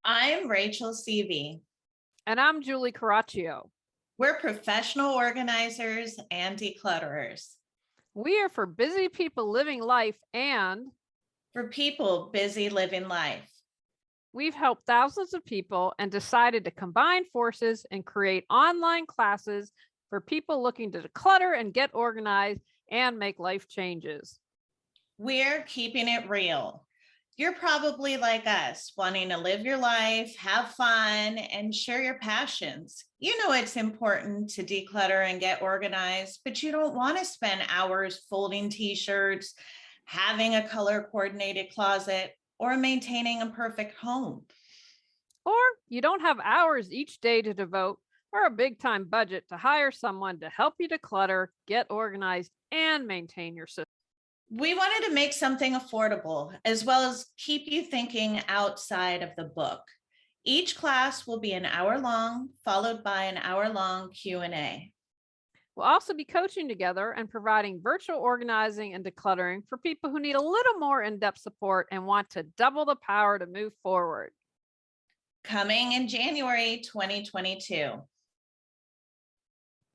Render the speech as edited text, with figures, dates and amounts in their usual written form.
I'm Rachel Seavey. And I'm Julie Coraccio. We're professional organizers and declutterers. We are for busy people living life, and For people busy living life. we've helped thousands of people and decided to combine forces and create online classes for people looking to declutter and get organized and make life changes. We're keeping it real. You're probably like us, wanting to live your life, have fun, and share your passions. You know it's important to declutter and get organized, but you don't want to spend hours folding t-shirts, having a color coordinated closet, or maintaining a perfect home. Or you don't have hours each day to devote or a big time budget to hire someone to help you declutter, get organized, and maintain your system. We wanted to make something affordable, as well as keep you thinking outside of the book. Each class will be an hour long, followed by an hour-long Q&A. We'll also be coaching together and providing virtual organizing and decluttering for people who need a little more in depth support and want to double the power to move forward. Coming in January 2022.